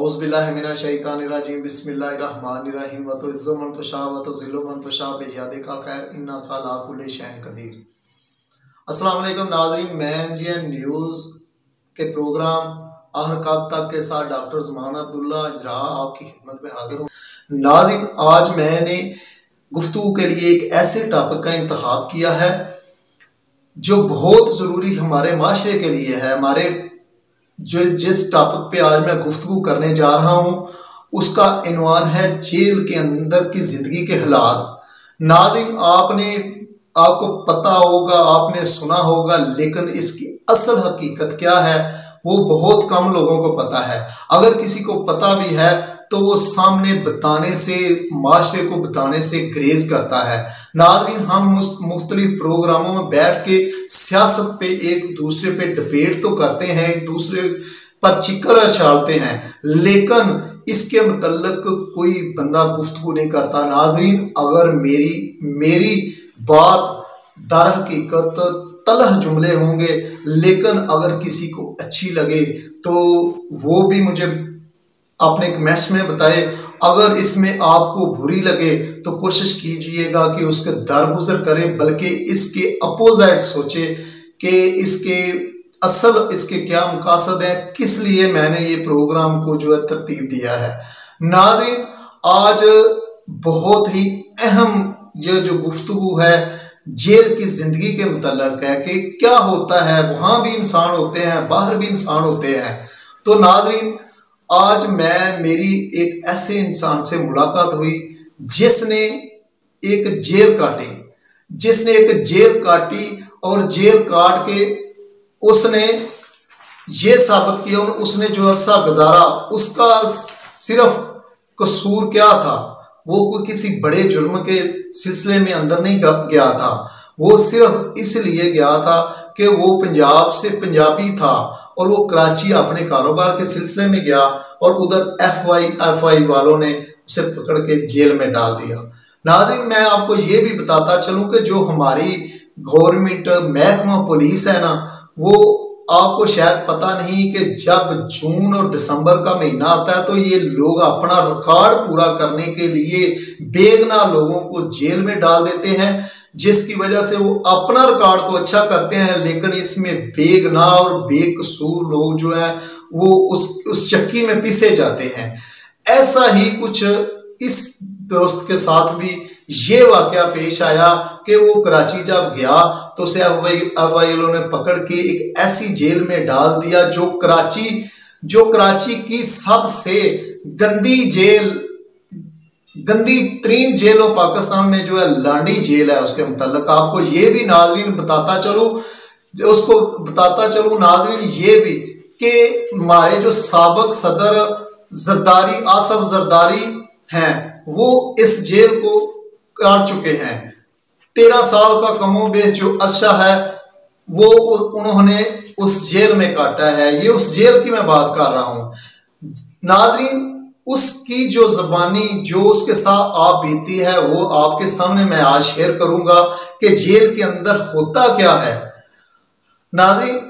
औज़ुबिल्लाहिमिनश्शैतानिर्रजीम बिस्मिल्लाहिर्रहमानिर्रहीम व तुइज़्ज़ु मन तशाअ व तुज़िल्लु मन तशाअ बियदिका खैर इन्नका अला कुल्लि शैइन कदीर। अस्सलाम वालेकुम नाज़रीन, मैं एनजीएन न्यूज़ के प्रोग्राम आहर कब तक के साथ डॉक्टर ज़मान अब्दुल्ला इजरा आपकी खिदमत में हाजिर हूँ। नाज़रीन, आज मैंने गुफ्तगू के लिए एक ऐसे टॉपिक का इंतखाब किया है जो बहुत ज़रूरी हमारे माशरे के लिए है। हमारे जिस टॉपिक पे आज मैं गुफ्तगू करने जा रहा हूँ उसका इन्वान है जेल के अंदर की ज़िंदगी के हालात। नाज़रीन, आपको पता होगा, आपने सुना होगा, लेकिन इसकी असल हकीकत क्या है वो बहुत कम लोगों को पता है। अगर किसी को पता भी है तो वो सामने बताने से, माशरे को बताने से ग्रेज करता है। नाज़रीन, हम मुख्तलिफ प्रोग्रामों में बैठ के सियासत पे एक दूसरे पे डिबेट तो करते हैं, एक दूसरे पर चिक्कर उछालते हैं, लेकिन इसके मुतल्लिक कोई बंदा गुफ्तगू नहीं करता। नाज़रीन, अगर मेरी बात दर हकीकत तलह जुमले होंगे, लेकिन अगर किसी को अच्छी लगे तो वो भी मुझे अपने कमेंट्स में बताए। अगर इसमें आपको बुरी लगे तो कोशिश कीजिएगा कि उसके दरगुजर करें, बल्कि इसके अपोजिट सोचे कि इसके क्या मकासद है, किस लिए मैंने ये प्रोग्राम को जो है तरतीब दिया है। नाज़रीन, आज बहुत ही अहम ये जो गुफ्तगू है जेल की जिंदगी के मुतल्लिक है कि क्या होता है, वहां भी इंसान होते हैं, बाहर भी इंसान होते हैं। तो नाज़रीन, आज मेरी एक ऐसे इंसान से मुलाकात हुई जिसने एक जेल काटी और जेल काट के उसने ये साबित किया, उसने जो अरसा गुजारा उसका सिर्फ कसूर क्या था, वो कोई किसी बड़े जुर्म के सिलसिले में अंदर नहीं गया था। वो सिर्फ इसलिए गया था कि वो पंजाब से पंजाबी था और वो कराची अपने कारोबार के सिलसिले में गया और उधर एफआई वालों ने उसे पकड़ के जेल में डाल दिया। नाज़रीन, मैं आपको ये भी बताता चलूं कि जो हमारी गवर्नमेंट महकमा पुलिस है ना, वो आपको शायद पता नहीं कि जब जून और दिसंबर का महीना आता है तो ये लोग अपना रिकॉर्ड पूरा करने के लिए बेगुनाह लोगों को जेल में डाल देते हैं, जिसकी वजह से वो अपना रिकॉर्ड तो अच्छा करते हैं, लेकिन इसमें बेगुनाह और बेकसूर लोग जो है वो उस चक्की में पिसे जाते हैं। ऐसा ही कुछ इस दोस्त के साथ भी ये वाकया पेश आया कि वो कराची जब गया तो उसे एफआई ने पकड़ के एक ऐसी जेल में डाल दिया जो कराची की सबसे गंदी तरीन जेलों पाकिस्तान में जो है लांडी जेल है। उसके मुताल्लिक आपको ये भी नाज़रीन बताता चलूं नाज़रीन ये भी कि हमारे जो साबिक सदर आसफ जरदारी हैं वो इस जेल को काट चुके हैं। 13 साल का कमोबेश जो अरसा है वो उन्होंने उस जेल में काटा है। ये उस जेल की मैं बात कर रहा हूं। नाज़रीन, उसकी जो ज़बानी जो उसके साथ आप बीती है वो आपके सामने मैं आज शेयर करूंगा कि जेल के अंदर होता क्या है। नाज़रीन,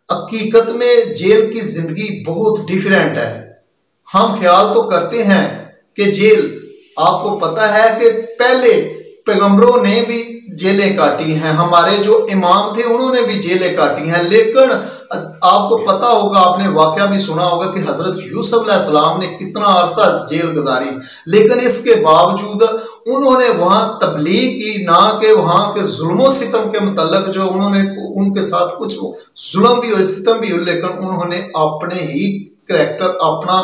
हकीकत में जेल की जिंदगी बहुत डिफरेंट है। हम ख्याल तो करते हैं कि जेल, आपको पता है कि पहले पैगंबरों ने भी जेलें काटी हैं, हमारे जो इमाम थे उन्होंने भी जेलें काटी हैं, लेकिन आपको पता होगा, आपने वाकया भी सुना होगा कि हजरत यूसुफ अलैहिस्सलाम ने कितना अरसा जेल गुजारी, लेकिन इसके बावजूद उन्होंने वहां तबलीग की, ना कि वहां के जुल्म सितम के मुतल्लिक जो उनके साथ कुछ जुल्म भी हो, सितम भी हो, लेकिन उन्होंने अपने ही करैक्टर, अपना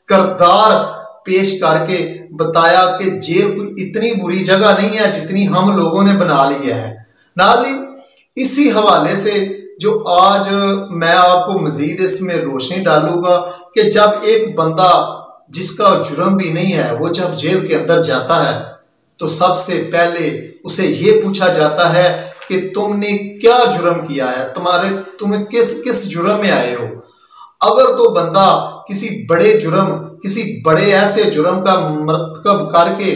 किरदार पेश करके बताया कि जेल कोई इतनी बुरी जगह नहीं है जितनी हम लोगों ने बना लिया है। नाज़रीन, इसी हवाले से जो आज मैं आपको मजीद इसमें रोशनी डालूंगा कि जब एक बंदा जिसका जुर्म भी नहीं है वो जब जेल के अंदर जाता है तो सबसे पहले उसे ये पूछा जाता है कि तुमने क्या जुर्म किया है, तुम्हें किस जुर्म में आए हो। अगर तो बंदा किसी बड़े ऐसे जुर्म का मर्तकब करके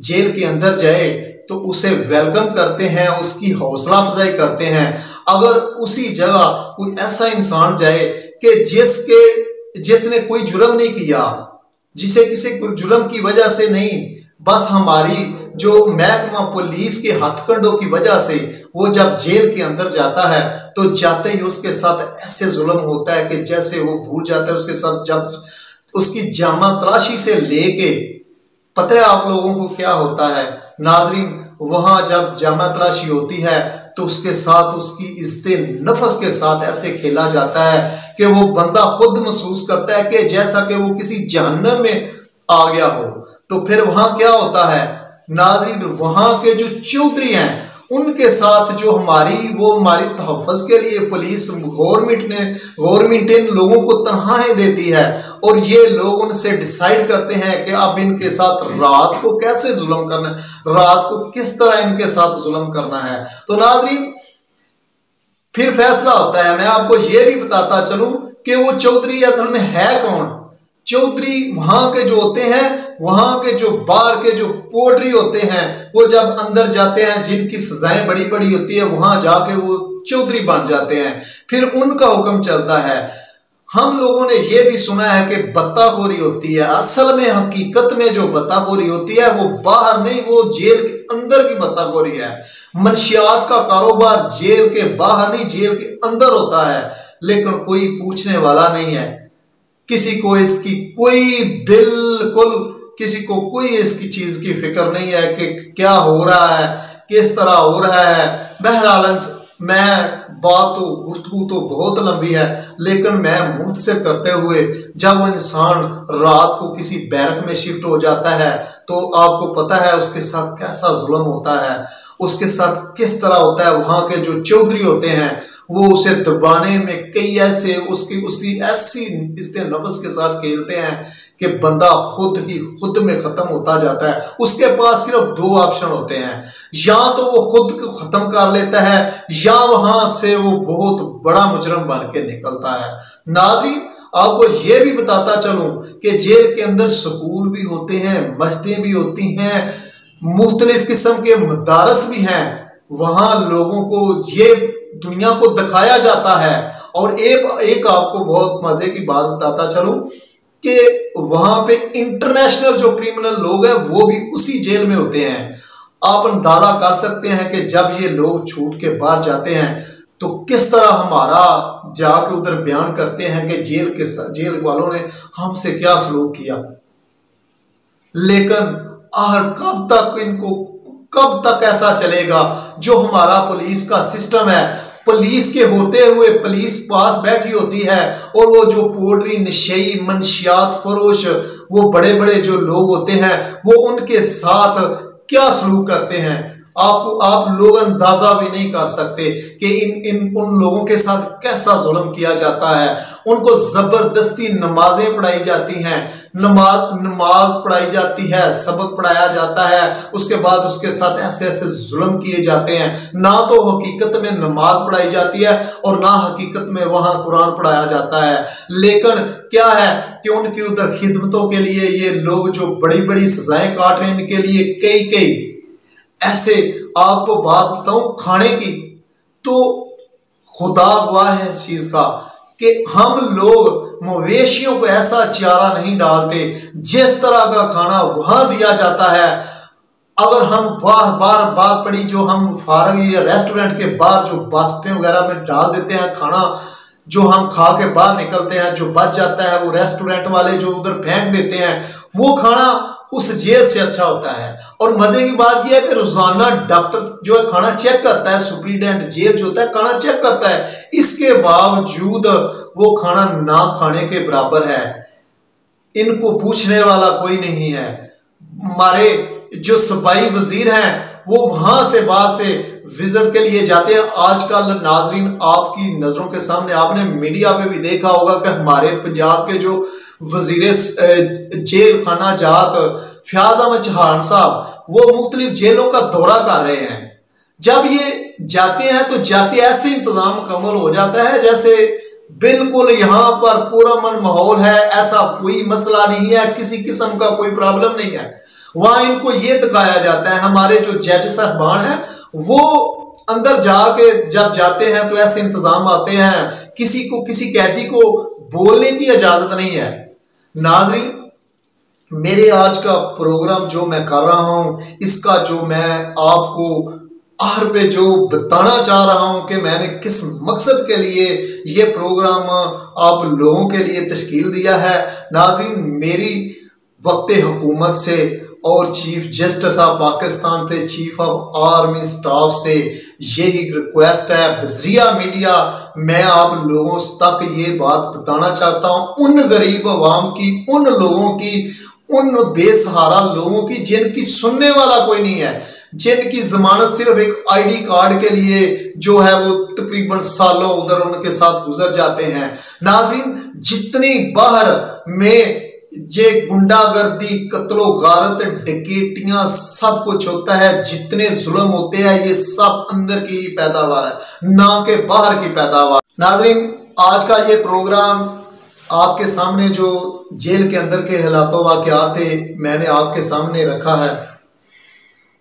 जेल के अंदर जाए तो उसे वेलकम करते हैं, उसकी हौसला अफजाई करते हैं। अगर उसी जगह कोई ऐसा इंसान जाए कि जिसने कोई जुर्म नहीं किया जिसे किसी जुर्म की वजह से नहीं, बस हमारी जो महकमा पुलिस के हथकंडों की वजह से वो जब जेल के अंदर जाता है तो जाते ही उसके साथ ऐसे जुल्म होता है कि जैसे वो भूल जाता है उसके साथ। जब उसकी जामा तलाशी से लेके, पता है आप लोगों को क्या होता है नाजरीन, वहां जब जामा तलाशी होती है तो उसके साथ उसकी इज्जते नफस के साथ ऐसे खेला जाता है कि वो बंदा खुद महसूस करता है कि जैसा कि वो किसी जहन्नम में आ गया हो। तो फिर वहां क्या होता है नाज़रीन, वहां के जो चौधरी हैं उनके साथ जो हमारी तहफ़्फ़ुज़ के लिए पुलिस गवर्नमेंट इन लोगों को तनख्वाहें देती है और ये लोग उनसे डिसाइड करते हैं कि अब इनके साथ रात को कैसे जुल्म करना है, रात को किस तरह इनके साथ जुल्म करना है। तो नाज़रीन फिर फैसला होता है। मैं आपको ये भी बताता चलूं कि वो चौधरी असल में है कौन। चौधरी वहां के जो होते हैं, वहां के जो बाहर के जो पोर्टरी होते हैं, वो जब अंदर जाते हैं जिनकी सजाएं बड़ी बड़ी होती है, वहां जाके वो चौधरी बन जाते हैं। फिर उनका हुक्म चलता है। हम लोगों ने ये भी सुना है कि बत्ताखोरी होती है। असल में हकीकत में जो बत्ताखोरी होती है वो बाहर नहीं, वो जेल के अंदर की बत्ताखोरी है। मंशियात का कारोबार जेल के बाहर नहीं, जेल के अंदर होता है, लेकिन कोई पूछने वाला नहीं है। किसी को इसकी किसी को कोई इसकी चीज की फिक्र नहीं है कि क्या हो रहा है, किस तरह हो रहा है। बहरहाल गुफ्तगू तो बहुत लंबी है, लेकिन मैं मुख्तसर करते हुए, जब वो इंसान रात को किसी बैरक में शिफ्ट हो जाता है तो आपको पता है उसके साथ कैसा जुल्म होता है, उसके साथ किस तरह होता है। वहां के जो चौधरी होते हैं वो उसे दबाने में कई ऐसे उसकी ऐसी इसके नफ्स के साथ खेलते हैं कि बंदा खुद में खत्म होता जाता है। उसके पास सिर्फ दो ऑप्शन होते हैं, या तो वो खुद को खत्म कर लेता है या वहां से वो बहुत बड़ा मुजरम बन के निकलता है। नाज़रीन आपको ये भी बताता चलूं कि जेल के अंदर स्कूल भी होते हैं, मस्जिदें भी होती हैं, मुख्तलिफ किस्म के मदारस भी हैं। वहां लोगों को ये दुनिया को दिखाया जाता है। और एक आपको बहुत मजे की बात बताता चलूं कि वहां पे इंटरनेशनल जो क्रिमिनल लोग हैं वो भी उसी जेल में होते हैं। आप अंदाजा कर सकते हैं कि जब ये लोग छूट के बाहर जाते हैं तो किस तरह हमारा जाके उधर बयान करते हैं कि जेल वालों ने हमसे क्या सलूक किया। लेकिन कब तक ऐसा चलेगा? जो हमारा पुलिस का सिस्टम है, पुलिस के होते हुए पुलिस पास बैठी होती है और वो जो पोल्ट्री नशई मंशियात फरोश वो बड़े बड़े जो लोग होते हैं वो उनके साथ क्या सलूक करते हैं, आप लोग अंदाजा भी नहीं कर सकते कि उन लोगों के साथ कैसा जुल्म किया जाता है। उनको जबरदस्ती नमाजें पढ़ाई जाती हैं, नमाज पढ़ाई जाती है, सबक पढ़ाया जाता है, उसके बाद उसके साथ ऐसे ऐसे जुल्म किए जाते हैं। ना तो हकीकत में नमाज पढ़ाई जाती है और ना हकीकत में वहां कुरान पढ़ाया जाता है। लेकिन क्या है कि उनकी उधर खिदमतों के लिए ये लोग जो बड़ी बड़ी सजाएं काट रहे हैं, इनके लिए कई ऐसे आपको बात बताऊं खाने की, तो खुदा गवाह है इस चीज का कि हम लोग मवेशियों को ऐसा चारा नहीं डालते जिस तरह का खाना वहां दिया जाता है। अगर हम बार बात पड़ी जो हम फारग या रेस्टोरेंट के बाहर जो बास्केट वगैरह में डाल देते हैं खाना, जो हम खा के बाहर निकलते हैं, जो बच जाता है वो रेस्टोरेंट वाले जो उधर फेंक देते हैं, वो खाना उस जेल से अच्छा होता है। और मजे की बात यह है कि रोजाना डॉक्टर जो है खाना चेक करता है, सुप्रीडेंट जेल जो होता है खाना चेक करता है, इसके बावजूद वो खाना ना खाने के बराबर है। इनको पूछने वाला कोई नहीं है। हमारे जो सफाई वजीर हैं वो वहां से बाहर से विजिट के लिए जाते हैं। आजकल नाजरीन आपकी नजरों के सामने आपने मीडिया पे भी देखा होगा कि हमारे पंजाब के जो वजीर जेल खाना जात फयाज अहमद चौहान साहब वो मुख्तलिफ जेलों का दौरा कर रहे हैं। जब ये जाते हैं तो जाते ऐसे इंतजाम मुकम्मल हो जाता है जैसे बिल्कुल यहाँ पर पुरअमन माहौल है, ऐसा कोई मसला नहीं है, किसी किस्म का कोई प्रॉब्लम नहीं है। वहां इनको ये दिखाया जाता है, हमारे जो जज साहबान है वो अंदर जाके जब जाते हैं तो ऐसे इंतजाम आते हैं, किसी कैदी को बोलने की इजाजत नहीं है। नाजरीन मेरे आज का प्रोग्राम जो मैं कर रहा हूँ, इसका जो मैं आपको आखिर पे जो बताना चाह रहा हूँ कि मैंने किस मकसद के लिए ये प्रोग्राम आप लोगों के लिए तश्कील दिया है। नाज़रीन, मेरी वक्त हुकूमत से और चीफ जस्टिस ऑफ पाकिस्तान के चीफ ऑफ आर्मी स्टाफ से यही रिक्वेस्ट है, बज़रिया मीडिया मैं आप लोगों तक ये बात बताना चाहता हूँ, उन गरीब अवाम की, उन लोगों की, उन बेसहारा लोगों की जिनकी सुनने वाला कोई नहीं है, जिनकी जमानत सिर्फ एक आईडी कार्ड के लिए जो है वो तकरीबन सालों उधर उनके साथ गुजर जाते हैं। नाज़रीन, जितनी बाहर में ये गुंडागर्दी, कत्लो गारत, डकैतियां सब कुछ होता है, जितने जुल्म होते हैं ये सब अंदर की पैदावार है, ना के बाहर की पैदावार। नाज़रीन, आज का ये प्रोग्राम आपके सामने जो जेल के अंदर के हालातों वाक़यात थे मैंने आपके सामने रखा है।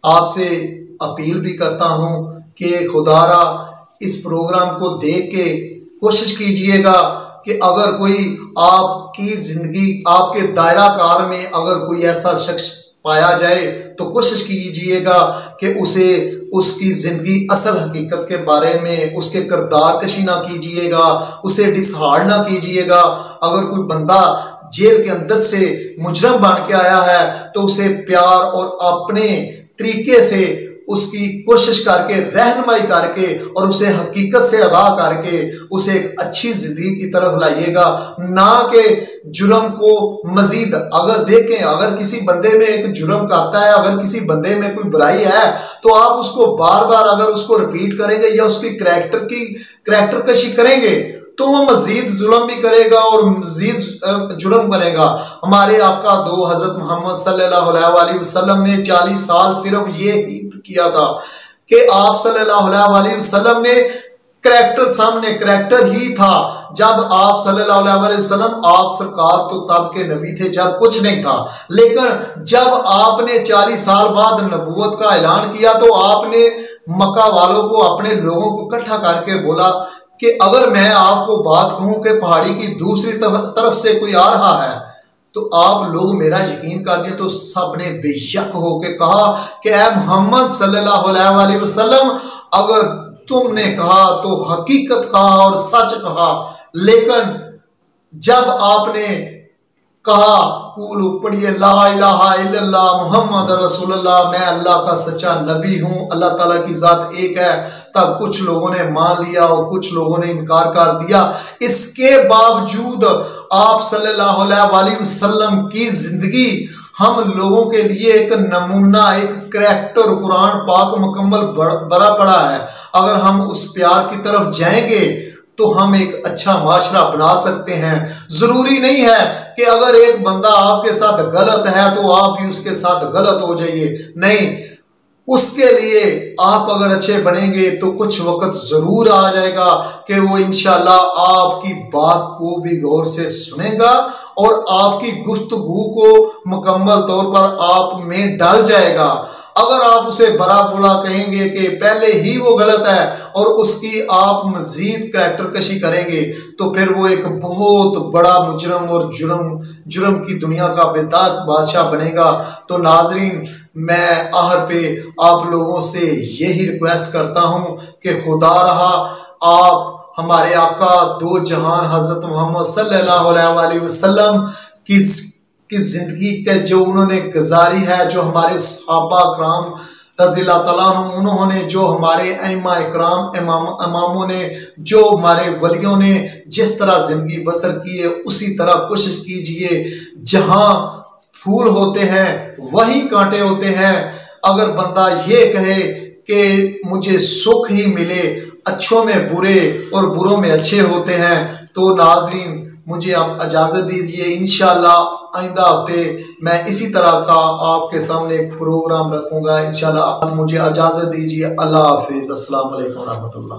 आपसे अपील भी करता हूं कि खुदारा इस प्रोग्राम को देख के कोशिश कीजिएगा कि अगर कोई आपकी ज़िंदगी, आपके दायरा कार में अगर कोई ऐसा शख्स पाया जाए तो कोशिश कीजिएगा कि उसे उसकी ज़िंदगी असल हकीकत के बारे में उसके किरदार कशी ना कीजिएगा, उसे डिसहार्ड ना कीजिएगा। अगर कोई बंदा जेल के अंदर से मुजरम बन के आया है तो उसे प्यार और अपने तरीके से उसकी कोशिश करके, रहनुमाई करके और उसे हकीकत से आगाह करके उसे एक अच्छी जिंदगी की तरफ लाइएगा, ना कि जुर्म को मजीद। अगर देखें, अगर किसी बंदे में एक जुर्म करता है, अगर किसी बंदे में कोई बुराई है तो आप उसको बार बार अगर उसको रिपीट करेंगे या उसकी करैक्टर कशी करेंगे तो वो मजीद जुल्म भी करेगा और मजीद जुर्म करेगा। हमारे आका दो हजरत मोहम्मद सल्लल्लाहु अलैहि वसल्लम ने 40 साल सिर्फ ये ही किया था कि आप सल्लल्लाहु अलैहि वसल्लम ने करैक्टर ही था। जब आप सल्लल्लाहु अलैहि वसल्लम, आप सरकार तो तब के नबी थे जब कुछ नहीं था, लेकिन जब आपने 40 साल बाद नबूवत का ऐलान किया तो आपने मक्का वालों को, अपने लोगों को इकट्ठा करके बोला कि अगर मैं आपको बात कहूं कि पहाड़ी की दूसरी तरफ से कोई आ रहा है तो आप लोग मेरा यकीन कर दिए। तो सबने बेशक होके कहा कि ऐ मोहम्मद सल्लल्लाहु अलैहि वसल्लम, अगर तुमने कहा तो हकीकत कहा और सच कहा। लेकिन जब आपने कहा कूल पढ़िए ला इलाहा इल्लल्लाह मुहम्मद रसूलुल्लाह, मैं अल्लाह का सच्चा नबी हूँ, अल्लाह ताला की जात एक है, तब कुछ लोगों ने मान लिया और कुछ लोगों ने इनकार कर दिया। इसके बावजूद आप सल्लल्लाहु अलैहि वसल्लम की जिंदगी हम लोगों के लिए एक नमूना, एक करैक्टर कुरान पाक मुकम्मल भरा पड़ा है। अगर हम उस प्यार की तरफ जाएंगे तो हम एक अच्छा माशरा बना सकते हैं। जरूरी नहीं है कि अगर एक बंदा आपके साथ गलत है तो आप भी उसके साथ गलत हो जाइए, नहीं। उसके लिए आप अगर अच्छे बनेंगे तो कुछ वक्त जरूर आ जाएगा कि वो इंशाल्लाह आपकी बात को भी गौर से सुनेगा और आपकी गुफ्तगू को मुकम्मल तौर पर आप में डाल जाएगा। अगर आप उसे बड़ा बुरा कहेंगे कि पहले ही वो गलत है और उसकी आप मजीद करैक्टर कशी करेंगे तो फिर वो एक बहुत बड़ा मुजरम और जुर्म की दुनिया का बेताज बादशाह बनेगा। तो नाजरीन, मैं आखिर पे आप लोगों से यही रिक्वेस्ट करता हूँ कि खुदा रहा आप हमारे आका दो जहान हजरत मोहम्मद सल्लल्लाहु अलैहि वसल्लम की जिंदगी के जो उन्होंने गुजारी है, जो हमारे सहाबा कराम रज़ियल्लाहु तआला अन्हुम, उन्होंने जो हमारे अइम्मा इकराम इमामों ने, जो हमारे वलियों ने जिस तरह जिंदगी बसर की है उसी तरह कोशिश कीजिए। जहां फूल होते हैं वही कांटे होते हैं। अगर बंदा ये कहे कि मुझे सुख ही मिले, अच्छों में बुरे और बुरों में अच्छे होते हैं, तो नाजरीन मुझे आप इजाज़त दीजिए। इंशाल्लाह आइंदा हफ्ते मैं इसी तरह का आपके सामने एक प्रोग्राम रखूंगा। इंशाल्लाह मुझे इजाज़त दीजिए। अल्लाह हाफिज़। अस्सलाम वालेकुम रहमतुल्लाह।